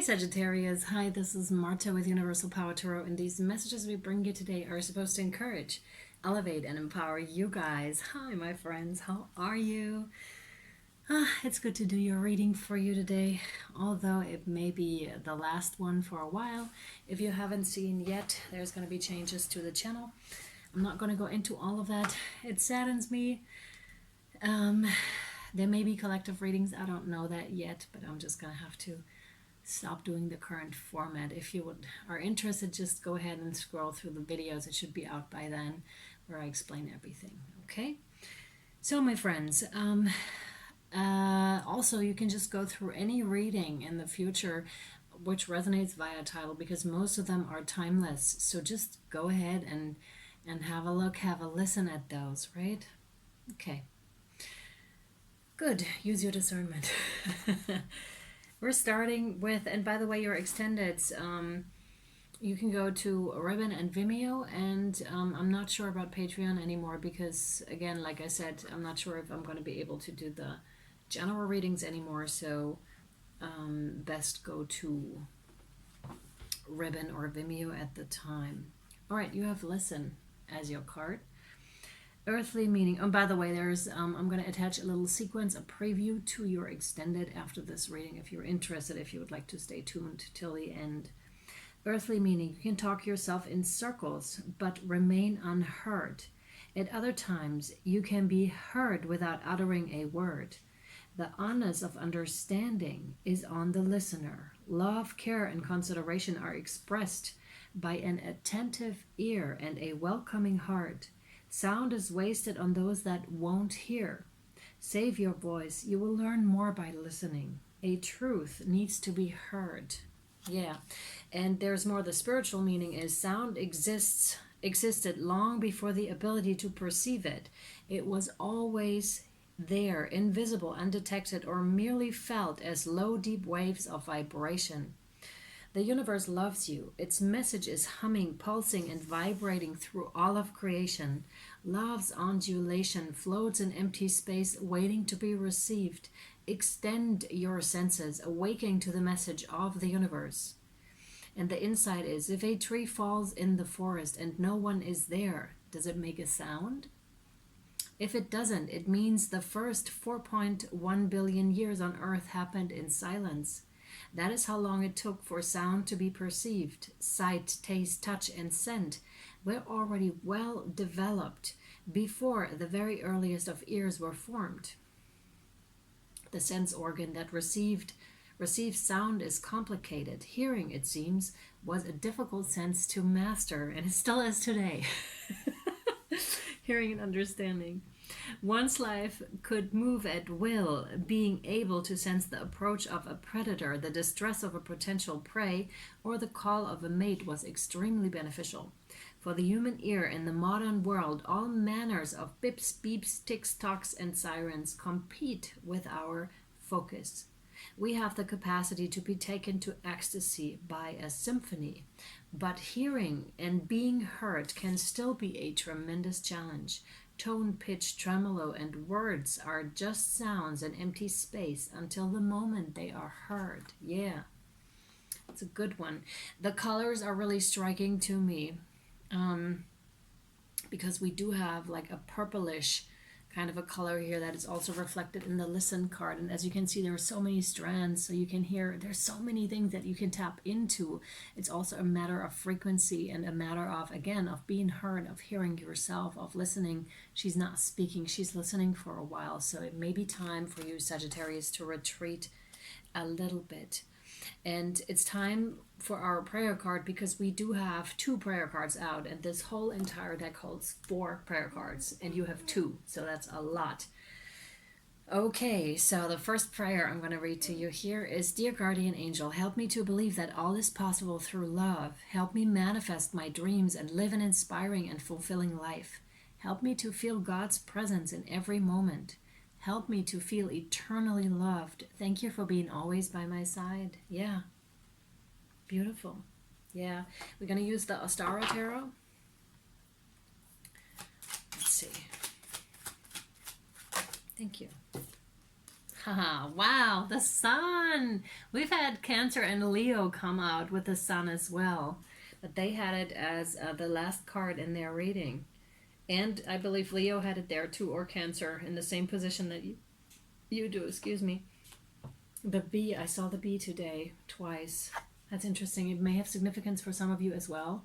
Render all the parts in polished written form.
Sagittarius, hi, this is Marta with Universal Power Tarot, and these messages we bring you today are supposed to encourage, elevate, and empower you guys. Hi, my friends, how are you? It's good to do your reading for you today, although it may be the last one for a while. If you haven't seen yet, there's going to be changes to the channel. I'm not going to go into all of that. It saddens me. There may be collective readings. I don't know that yet, but I'm just going to have to stop doing the current format. If you are interested, just go ahead and scroll through the videos. It should be out by then, where I explain everything. Okay, so my friends, also you can just go through any reading in the future which resonates via title, because most of them are timeless. So just go ahead and have a look, have a listen at those, right? Okay, good. Use your discernment. We're starting with, and by the way, your extendeds, you can go to Ribbon and Vimeo, and I'm not sure about Patreon anymore because, again, like I said, I'm not sure if I'm going to be able to do the general readings anymore, so best go to Ribbon or Vimeo at the time. All right, you have Listen as your card. Earthly meaning. Oh, by the way, there's I'm going to attach a little sequence, a preview to your extended after this reading if you're interested, if you would like to stay tuned till the end. Earthly meaning. You can talk yourself in circles but remain unheard. At other times, you can be heard without uttering a word. The onus of understanding is on the listener. Love, care, and consideration are expressed by an attentive ear and a welcoming heart. Sound is wasted on those that won't hear. Save your voice. You will learn more by listening. A truth needs to be heard. Yeah. And there's more. The spiritual meaning is sound existed long before the ability to perceive it. It was always there, invisible, undetected, or merely felt as low, deep waves of vibration. The universe loves you. Its message is humming, pulsing, and vibrating through all of creation. Love's undulation floats in empty space, waiting to be received. Extend your senses, awakening to the message of the universe. And the insight is, if a tree falls in the forest and no one is there, does it make a sound? If it doesn't, it means the first 4.1 billion years on Earth happened in silence. That is how long it took for sound to be perceived. Sight, taste, touch, and scent were already well developed before the very earliest of ears were formed. The sense organ that receives sound is complicated. Hearing, it seems, was a difficult sense to master, and it still is today. Hearing and understanding. One's life could move at will. Being able to sense the approach of a predator, the distress of a potential prey, or the call of a mate was extremely beneficial. For the human ear in the modern world, all manners of bips, beeps, ticks, tocks, and sirens compete with our focus. We have the capacity to be taken to ecstasy by a symphony, but hearing and being heard can still be a tremendous challenge. Tone, pitch, tremolo, and words are just sounds in empty space until the moment they are heard. Yeah, it's a good one. The colors are really striking to me because we do have like a purplish kind of a color here that is also reflected in the Listen card. And as you can see, there are so many strands, so you can hear there's so many things that you can tap into. It's also a matter of frequency and a matter of, again, of being heard, of hearing yourself, of listening. She's not speaking, she's listening for a while. So it may be time for you, Sagittarius, to retreat a little bit. And it's time for our prayer card, because we do have 2 prayer cards out, and this whole entire deck holds 4 prayer cards, and you have 2, so that's a lot. Okay, so the first prayer I'm going to read to you here is, Dear Guardian Angel, help me to believe that all is possible through love. Help me manifest my dreams and live an inspiring and fulfilling life. Help me to feel God's presence in every moment. Help me to feel eternally loved. Thank you for being always by my side. Yeah. Beautiful. Yeah. We're going to use the Astara Tarot. Let's see. Thank you. Haha, wow, the sun. We've had Cancer and Leo come out with the sun as well, but they had it as the last card in their reading. And I believe Leo had it there too, or Cancer, in the same position that you do, excuse me. The bee, I saw the bee today twice. That's interesting. It may have significance for some of you as well.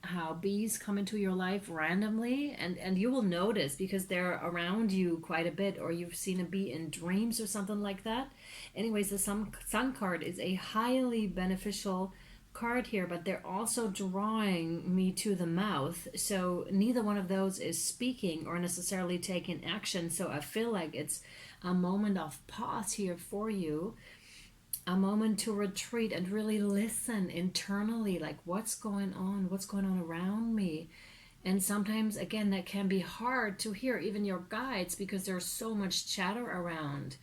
How bees come into your life randomly, and you will notice because they're around you quite a bit, or you've seen a bee in dreams or something like that. Anyways, the sun card is a highly beneficial card here, but they're also drawing me to the mouth. So neither one of those is speaking or necessarily taking action. So I feel like it's a moment of pause here for you, a moment to retreat and really listen internally, like what's going on around me. And sometimes again that can be hard to hear, even your guides, because there's so much chatter around.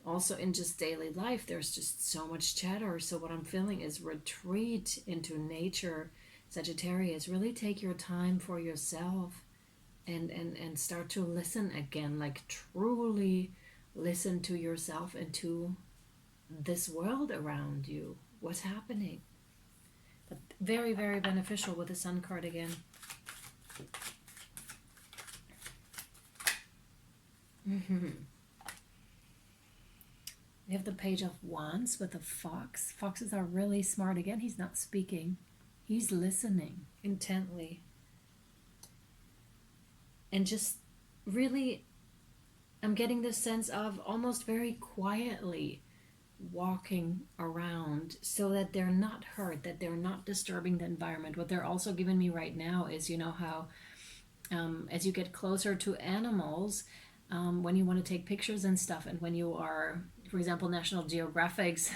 Also in just daily life there's just so much chatter. So what I'm feeling is retreat into nature, Sagittarius. Really take your time for yourself and start to listen again, like truly listen to yourself and to this world around you, what's happening. But very, very beneficial with the sun card again. We have the Page of Wands with a fox. Foxes are really smart. Again, he's not speaking, he's listening intently and just really, I'm getting this sense of almost very quietly walking around so that they're not hurt, that they're not disturbing the environment. What they're also giving me right now is, you know how as you get closer to animals, when you want to take pictures and stuff, and when you are, for example, National Geographics,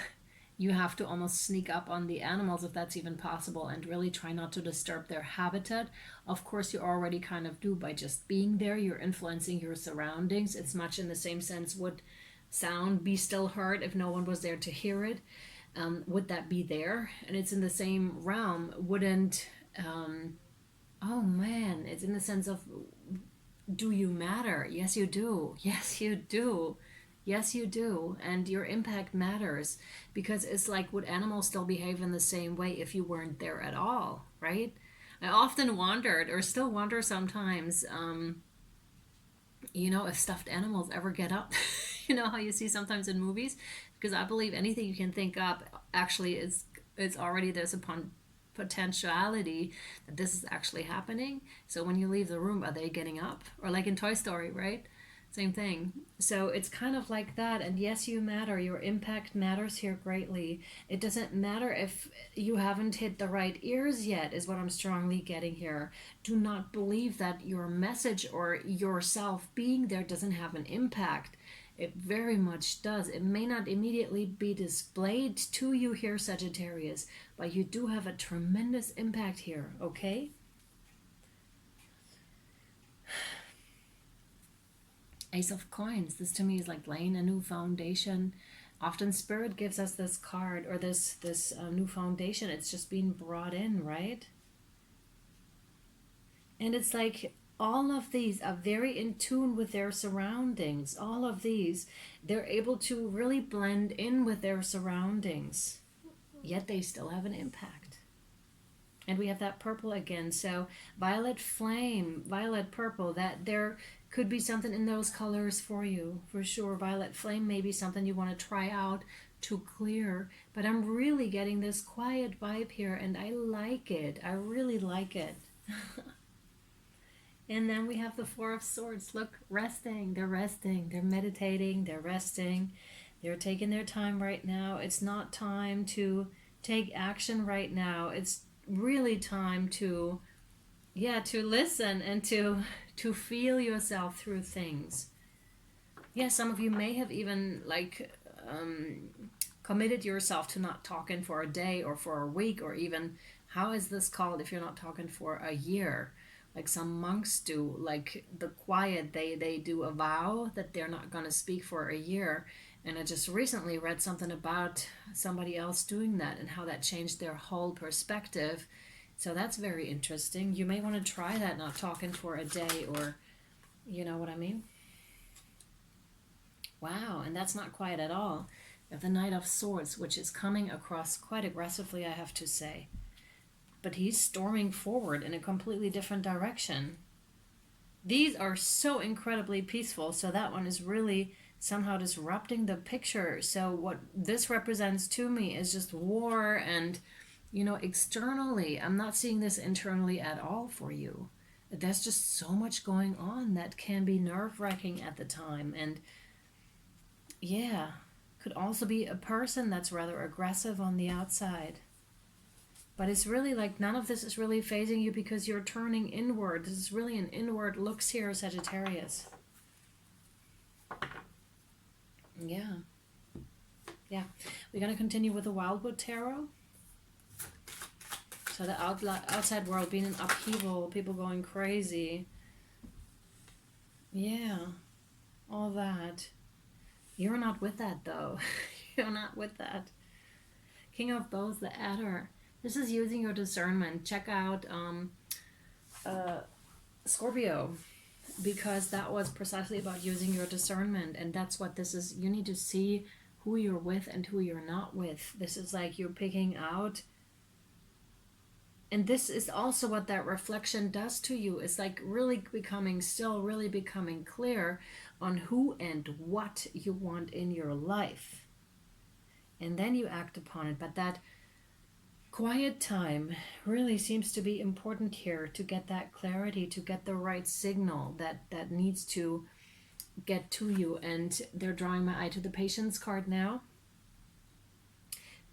you have to almost sneak up on the animals if that's even possible and really try not to disturb their habitat. Of course, you already kind of do by just being there. You're influencing your surroundings. It's much in the same sense. Would sound be still heard if no one was there to hear it? Would that be there? And it's in the same realm. Wouldn't, oh man, it's in the sense of, do you matter? Yes, you do. Yes, you do. Yes, you do. And your impact matters, because it's like, would animals still behave in the same way if you weren't there at all, right? I often wondered, or still wonder sometimes, if stuffed animals ever get up. You know how you see sometimes in movies? Because I believe anything you can think up actually is, it's already, there's upon potentiality that this is actually happening. So when you leave the room, are they getting up? Or like in Toy Story, right? Same thing. So it's kind of like that. And yes, you matter. Your impact matters here greatly. It doesn't matter if you haven't hit the right ears yet, is what I'm strongly getting here. Do not believe that your message or yourself being there doesn't have an impact. It very much does. It may not immediately be displayed to you here, Sagittarius, but you do have a tremendous impact here, okay? Ace of Coins. This to me is like laying a new foundation. Often Spirit gives us this card, or this new foundation. It's just being brought in, right? And it's like all of these are very in tune with their surroundings. All of these, they're able to really blend in with their surroundings, yet they still have an impact. And we have that purple again. So violet flame, violet purple, that there could be something in those colors for you, for sure. Violet flame may be something you want to try out to clear. But I'm really getting this quiet vibe here, and I like it. I really like it. And then we have the Four of Swords. Look, resting. They're meditating. They're resting. They're taking their time right now. It's not time to take action right now. It's really time to listen and to feel yourself through things. Yeah, some of you may have even committed yourself to not talking for a day or for a week, or even, how is this called if you're not talking for a year? Like some monks do, like the quiet, they do a vow that they're not going to speak for a year. And I just recently read something about somebody else doing that and how that changed their whole perspective. So that's very interesting. You may want to try that, not talking for a day, or you know what I mean? Wow, and that's not quiet at all. We have the Knight of Swords, which is coming across quite aggressively, I have to say. But he's storming forward in a completely different direction. These are so incredibly peaceful, so that one is really somehow disrupting the picture. So what this represents to me is just war and, externally. I'm not seeing this internally at all for you. There's just so much going on that can be nerve-wracking at the time. And yeah, could also be a person that's rather aggressive on the outside. But it's really like none of this is really phasing you because you're turning inward. This is really an inward looks here, Sagittarius. Yeah. Yeah. We're going to continue with the Wildwood Tarot. So the outside world being in upheaval, people going crazy. Yeah. All that. You're not with that, though. You're not with that. King of Bows, the Adder. This is using your discernment. Check out Scorpio, because that was precisely about using your discernment, and that's what this is. You need to see who you're with and who you're not with. This is like you're picking out, and this is also what that reflection does to you. It's like really becoming clear on who and what you want in your life, and then you act upon it. But that quiet time really seems to be important here to get that clarity, to get the right signal that needs to get to you. And they're drawing my eye to the Patience card now.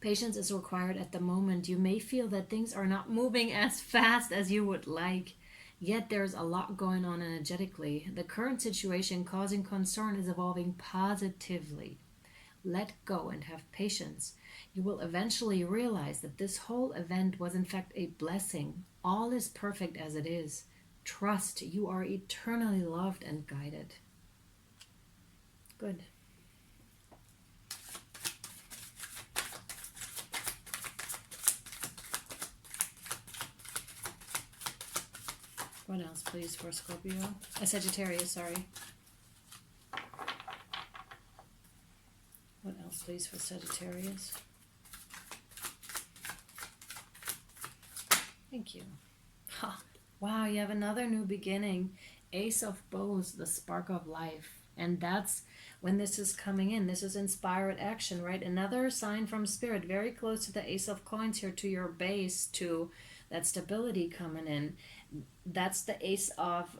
Patience is required at the moment. You may feel that things are not moving as fast as you would like, yet there's a lot going on energetically. The current situation causing concern is evolving positively. Let go and have patience. You will eventually realize that this whole event was in fact a blessing. All is perfect as it is. Trust, you are eternally loved and guided. Good. What else, please, for Scorpio? Sagittarius, sorry. What else, please, for Sagittarius? Thank you. Wow, you have another new beginning. Ace of Bows, the spark of life. And that's when this is coming in. This is inspired action, right? Another sign from Spirit, very close to the Ace of Coins here, to your base, to that stability coming in. That's the Ace of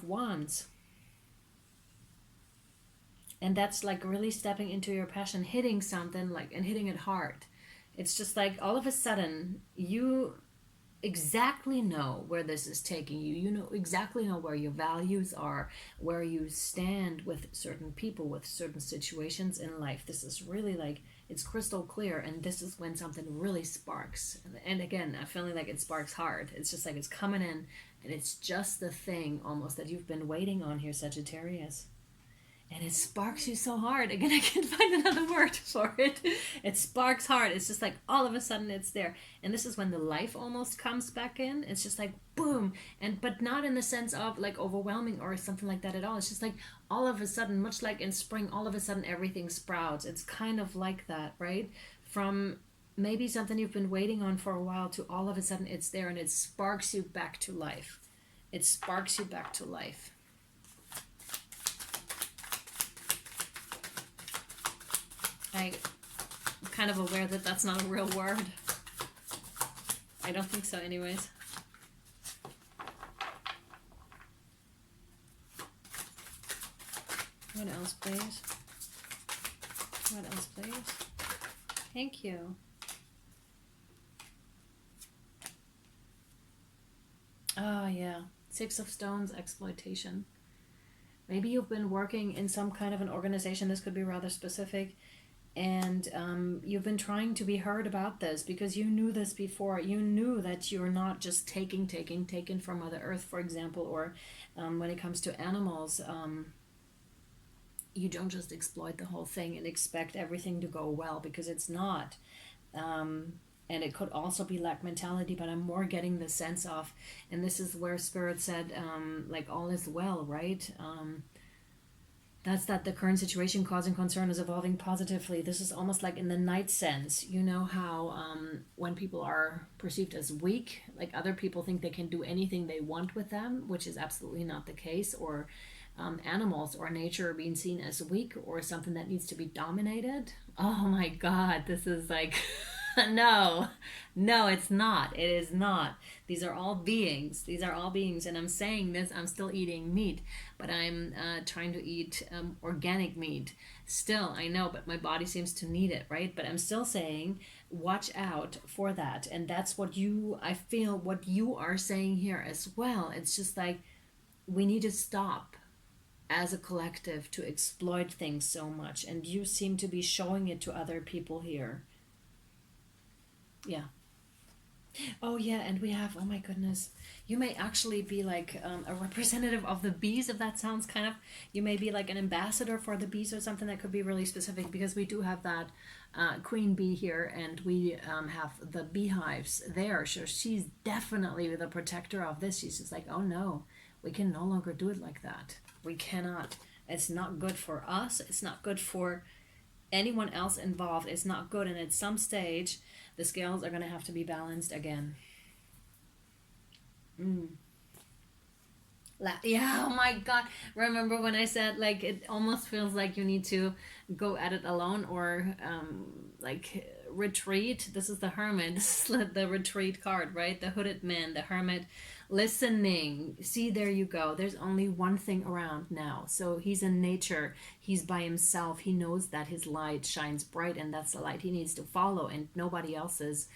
Wands. And that's like really stepping into your passion, hitting something like, and hitting it hard. It's just like all of a sudden you exactly know where this is taking you. You exactly know where your values are, where you stand with certain people, with certain situations in life. This is really like, it's crystal clear, and this is when something really sparks. And again, I'm feeling like it sparks hard. It's just like it's coming in, and it's just the thing almost that you've been waiting on here, Sagittarius. And it sparks you so hard. Again, I can't find another word for it. It sparks hard. It's just like all of a sudden it's there. And this is when the life almost comes back in. It's just like boom. But not in the sense of like overwhelming or something like that at all. It's just like all of a sudden, much like in spring, all of a sudden everything sprouts. It's kind of like that, right? From maybe something you've been waiting on for a while to all of a sudden it's there, and it sparks you back to life. It sparks you back to life. I'm kind of aware that that's not a real word. I don't think so anyways. What else, please? What else, please? Thank you. Oh, yeah. Six of Stones, exploitation. Maybe you've been working in some kind of an organization. This could be rather specific. And you've been trying to be heard about this because you knew this before. You knew that you're not just taking from Mother Earth, for example, or when it comes to animals, you don't just exploit the whole thing and expect everything to go well, because it's not. And it could also be lack mentality, but I'm more getting the sense of, and this is where Spirit said, like all is well, right? That's that the current situation causing concern is evolving positively. This is almost like in the night sense. You know how when people are perceived as weak, like other people think they can do anything they want with them, which is absolutely not the case. Or animals or nature being seen as weak or something that needs to be dominated. Oh my God, this is like, no, no, it's not. It is not. These are all beings. These are all beings. And I'm saying this, I'm still eating meat, but I'm trying to eat organic meat. Still, I know, but my body seems to need it, right? But I'm still saying, watch out for that. And that's what I feel what you are saying here as well. It's just like, we need to stop as a collective to exploit things so much. And you seem to be showing it to other people here. Yeah. Oh yeah, and we have, oh my goodness, you may actually be like a representative of the bees, if that sounds kind of, you may be like an ambassador for the bees or something. That could be really specific, because we do have that queen bee here, and we have the beehives there. So she's definitely the protector of this. She's just like, oh no, we can no longer do it like that. We cannot. It's not good for us. It's not good for anyone else involved. It's not good. And at some stage, the scales are going to have to be balanced again. Yeah, oh my God. Remember when I said, like, it almost feels like you need to go at it alone, or like retreat. This is the hermit. This is the retreat card, right? The hooded man, the hermit, listening. See, there you go. There's only one thing around now. So he's in nature. He's by himself. He knows that his light shines bright, and that's the light he needs to follow, and nobody else's.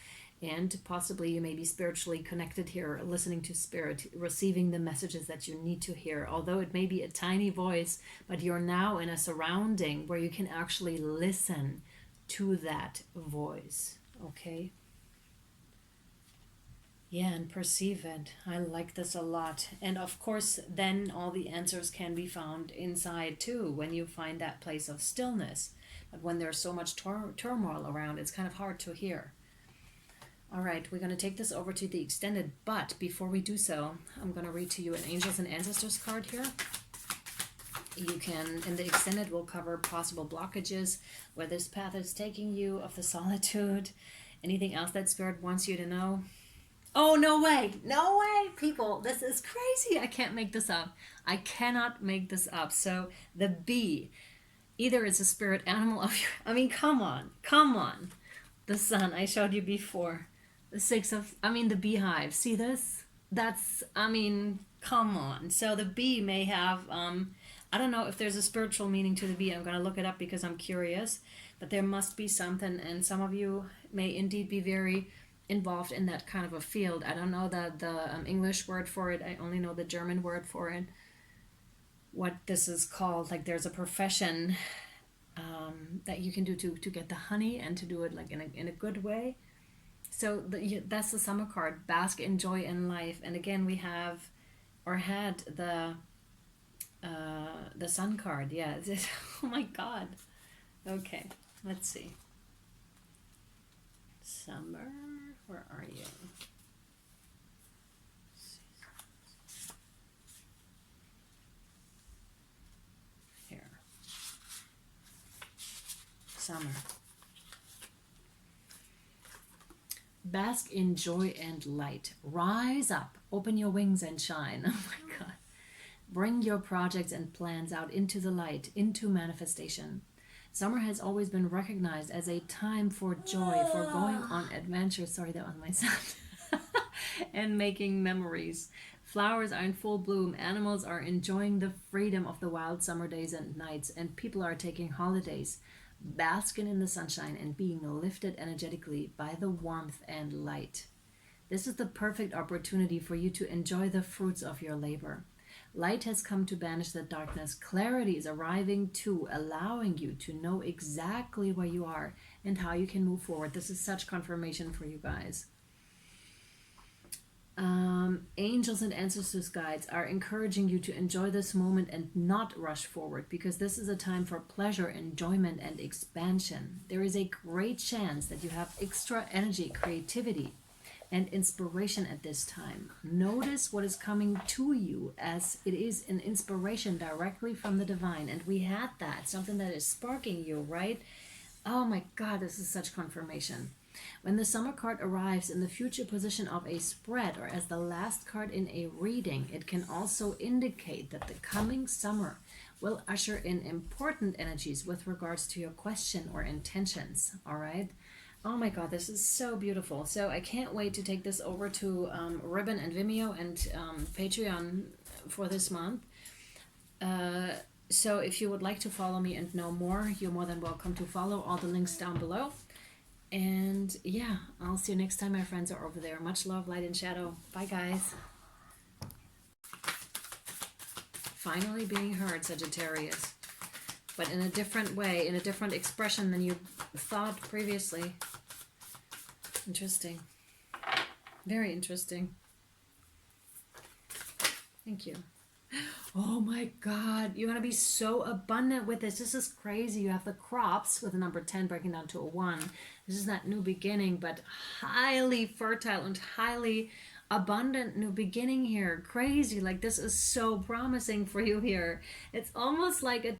And possibly you may be spiritually connected here, listening to spirit, receiving the messages that you need to hear. Although it may be a tiny voice, but you're now in a surrounding where you can actually listen to that voice. Okay? Yeah, and perceive it. I like this a lot. And of course, then all the answers can be found inside too, when you find that place of stillness. But when there's so much turmoil around, it's kind of hard to hear. All right, we're going to take this over to the extended, but before we do so, I'm going to read to you an Angels and Ancestors card here. You can, in the extended, we'll cover possible blockages, where this path is taking you, of the solitude, anything else that Spirit wants you to know. Oh, no way, no way, people, this is crazy. I can't make this up. I cannot make this up. So the bee, either it's a spirit animal of your, I mean, come on. The sun, I showed you before. The beehive. See this? That's, come on. So the bee may have, I don't know if there's a spiritual meaning to the bee. I'm going to look it up because I'm curious. But there must be something, and some of you may indeed be very involved in that kind of a field. I don't know the English word for it. I only know the German word for it. What this is called, like there's a profession that you can do to get the honey, and to do it like in a good way. So that's the summer card, bask in joy in life. And again, we have, or had, the sun card. Yeah. Oh my God. Okay, let's see. Summer, where are you? Here. Summer. Bask in joy and light. Rise up, open your wings and shine. Oh my God. Bring your projects and plans out into the light, into manifestation. Summer has always been recognized as a time for joy, for going on adventures. Sorry, that was my sound. And making memories. Flowers are in full bloom. Animals are enjoying the freedom of the wild summer days and nights. And people are taking holidays, basking in the sunshine and being lifted energetically by the warmth and light. This is the perfect opportunity for you to enjoy the fruits of your labor. Light has come to banish the darkness. Clarity is arriving too, allowing you to know exactly where you are and how you can move forward. This is such confirmation for you guys. Angels and ancestors guides are encouraging you to enjoy this moment and not rush forward, because this is a time for pleasure, enjoyment, and expansion. There is a great chance that you have extra energy, creativity, and inspiration at this time. Notice what is coming to you, as it is an inspiration directly from the divine. And we had that, something that is sparking you, right? Oh my God, this is such confirmation. When the summer card arrives in the future position of a spread or as the last card in a reading, it can also indicate that the coming summer will usher in important energies with regards to your question or intentions. All right. Oh my God, this is so beautiful. So I can't wait to take this over to Ribbon and Vimeo and Patreon for this month. So if you would like to follow me and know more, you're more than welcome to follow. All the links down below. And yeah, I'll see you next time. My friends are over there. Much love, light and shadow. Bye, guys. Finally being heard, Sagittarius. But in a different way, in a different expression than you thought previously. Interesting. Very interesting. Thank you. Oh my God, you're going to be so abundant with this. This is crazy. You have the crops with the number 10 breaking down to a 1. This is that new beginning, but highly fertile and highly abundant new beginning here. Crazy. Like, this is so promising for you here. It's almost like a